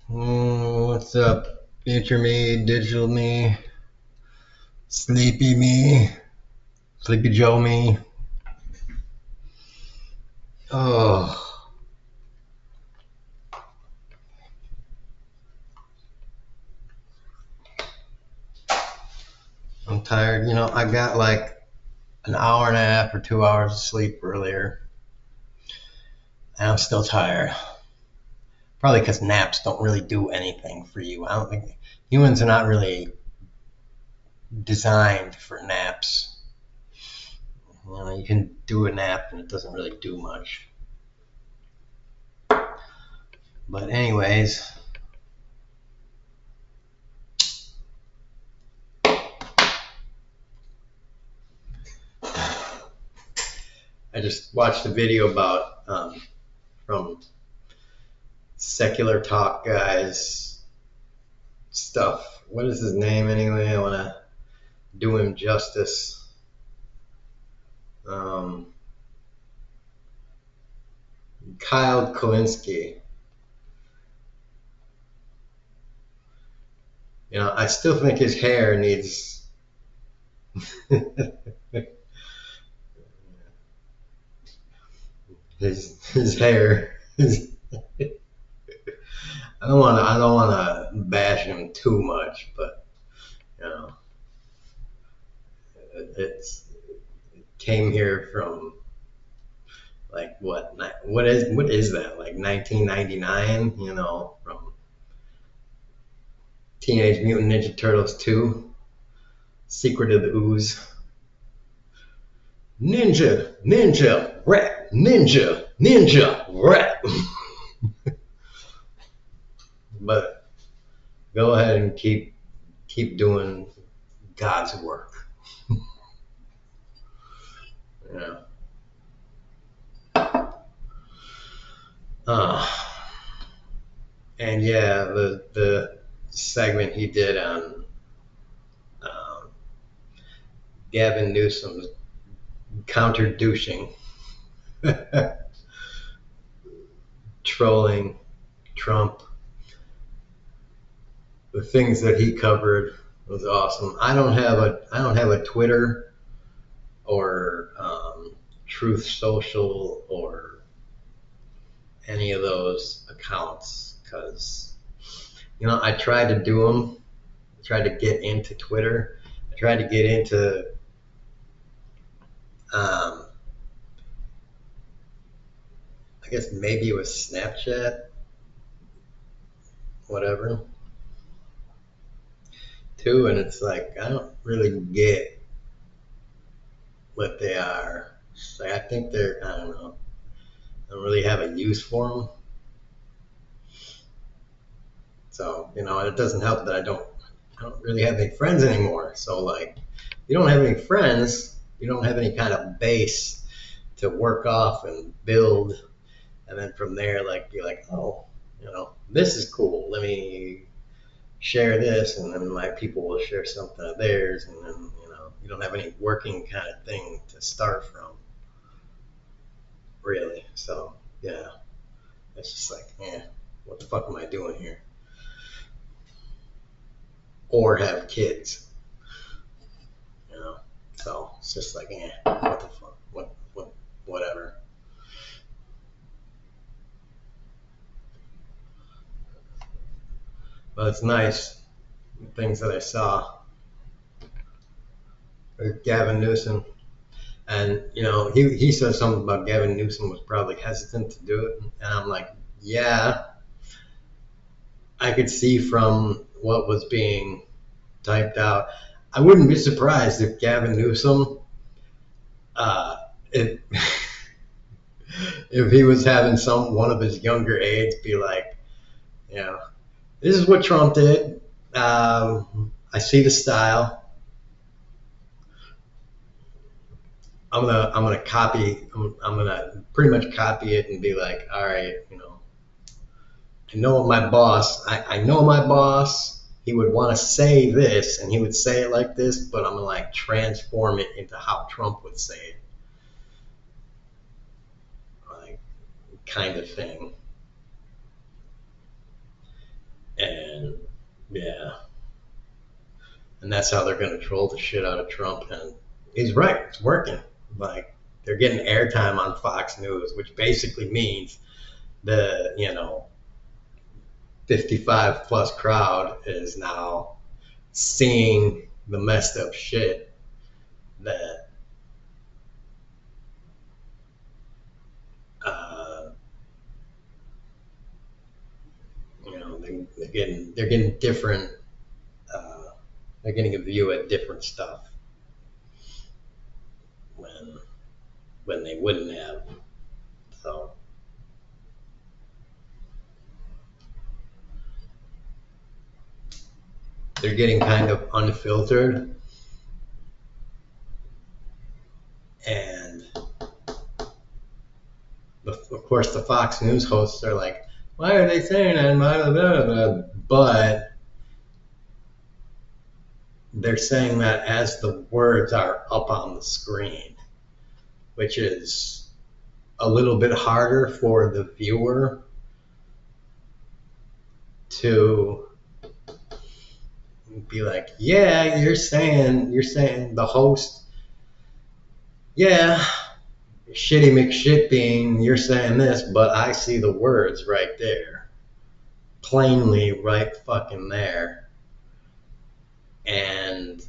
What's up, future me, digital me, me, sleepy Joe me? Oh, I'm tired. I got like an hour and a half or 2 hours of sleep earlier, and I'm still tired. Probably because naps don't really do anything for you. I don't think humans are not really designed for naps. You can do a nap and it doesn't really do much. But anyways, I just watched a video about from secular talk guys stuff. What is his name anyway? I want to do him justice. Um, Kyle Kalinske. I still think his hair needs. his hair. I don't want to bash him too much, but you know, it came here from like what is that, like 1999? From Teenage Mutant Ninja Turtles 2, Secret of the Ooze. Ninja, rat, ninja, rat. But go ahead and keep doing God's work. Yeah. Uh, and yeah, the segment he did on um, Gavin Newsom's counter douching, trolling Trump, the things that he covered was awesome. I don't have a Twitter or Truth Social or any of those accounts because I tried to do them. I tried to get into Twitter. I tried to get into um, I guess maybe it was Snapchat, whatever, too. And it's like I don't really get what they are. It's like I think they're, I don't know. I don't really have a use for them. So and it doesn't help that I don't really have any friends anymore. So like, you don't have any friends, you don't have any kind of base to work off and build, and then from there, like you're like, oh, this is cool. Let me share this, and then my people will share something of theirs, and then you don't have any working kind of thing to start from, really. So yeah, it's just like, what the fuck am I doing here? Or have kids, you know. So it's just like, what the fuck, whatever. But it's nice things that I saw with Gavin Newsom. And he said something about Gavin Newsom was probably hesitant to do it, and I'm like, yeah, I could see from what was being typed out. I wouldn't be surprised if Gavin Newsom, uh, if if he was having one of his younger aides be like, this is what Trump did. I see the style. I'm gonna copy. I'm gonna pretty much copy it and be like, all right, I know my boss. I know my boss. He would want to say this, and he would say it like this, but I'm gonna like transform it into how Trump would say it, like kind of thing. Yeah. And that's how they're going to troll the shit out of Trump. And he's right, it's working. Like, they're getting airtime on Fox News, which basically means the, 55 plus crowd is now seeing the messed up shit that uh, they're getting different. Uh, they're getting a view at different stuff when they wouldn't have. So they're getting kind of unfiltered, and of course the Fox News hosts are like, "Why are they saying that?" Blah, blah, blah. But they're saying that as the words are up on the screen, which is a little bit harder for the viewer to be like, yeah, you're saying the host, yeah, shitty McShitbean, you're saying this, but I see the words right there, plainly right fucking there. And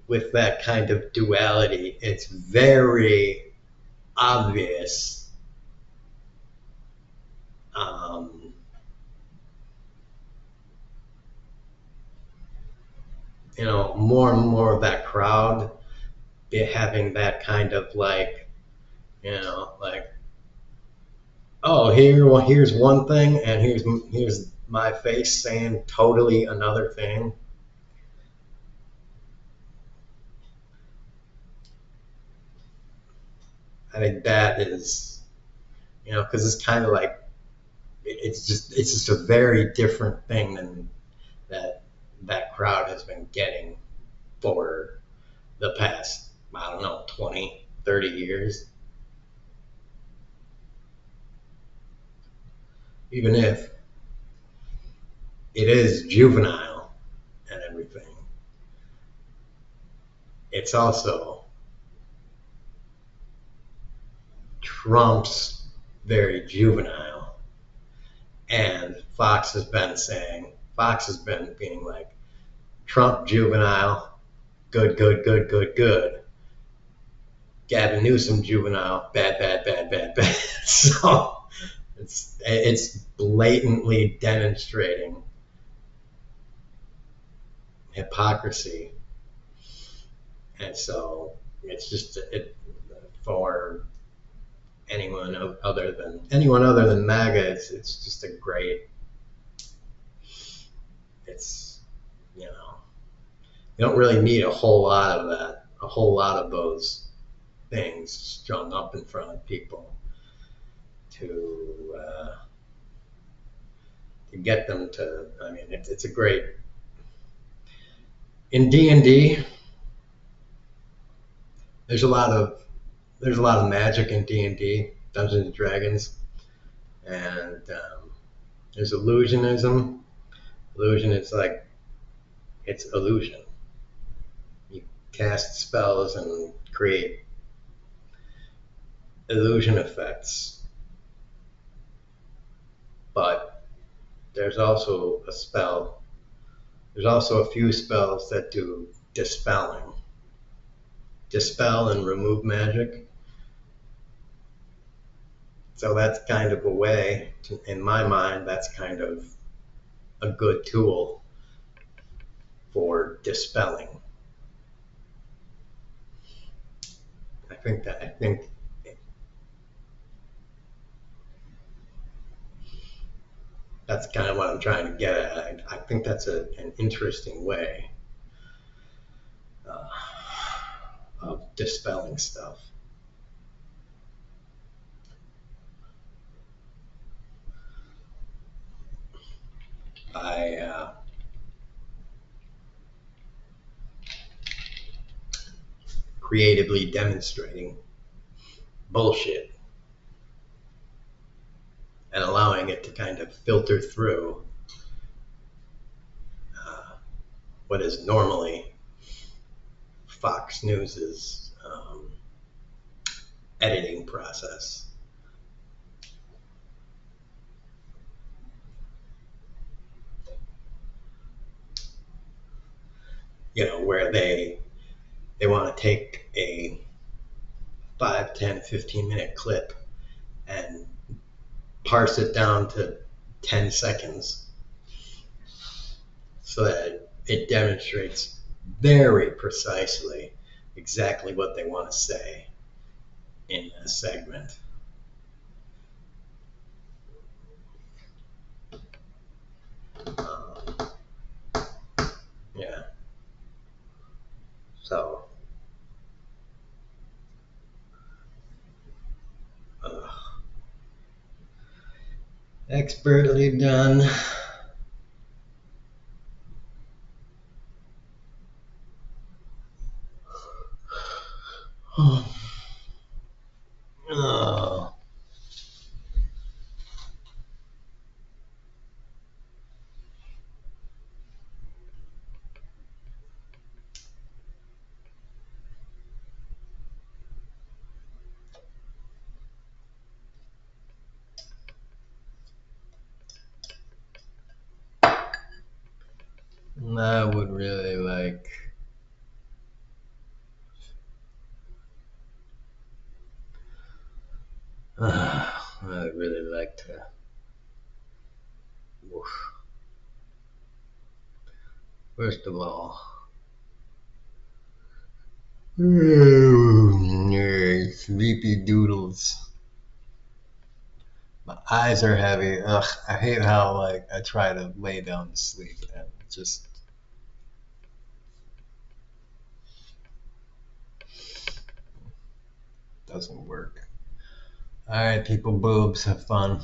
with that kind of duality, it's very obvious. Um, more and more of that crowd having that kind of like, like, oh, here's one thing, and here's my face saying totally another thing. I think that is, because it's kind of like it's just a very different thing than that crowd has been getting for the past, I don't know, 20, 30 years. Even if it is juvenile and everything, it's also Trump's very juvenile. And Fox has been being like, Trump juvenile, good, good, good, good, good. Gavin Newsom juvenile, bad, bad, bad, bad, bad. So it's blatantly demonstrating hypocrisy, and so it's just for anyone other than MAGA. It's just a great. It's you don't really need a whole lot of that, a whole lot of those things strung up in front of people to get them to. I mean, it's a great in D&D. There's a lot of magic in D&D, Dungeons and Dragons, and there's illusionism. Illusion is like it's illusion. You cast spells and create illusion effects, but there's also a spell. There's also a few spells that do dispelling, dispel and remove magic. So that's kind of a way, in my mind, that's kind of a good tool for dispelling. I think that's kind of what I'm trying to get at. I think that's an interesting way uh, of dispelling stuff. By creatively demonstrating bullshit and allowing it to kind of filter through what is normally Fox News's editing process. Where they want to take a 5, 10, 15-minute clip and parse it down to 10 seconds so that it demonstrates very precisely exactly what they want to say in a segment. Yeah. So, expertly done. Oh. I would really like I'd really like to. First of all, sleepy doodles. My eyes are heavy. Ugh, I hate how I try to lay down to sleep and it just doesn't work. All right, people, boobs, have fun.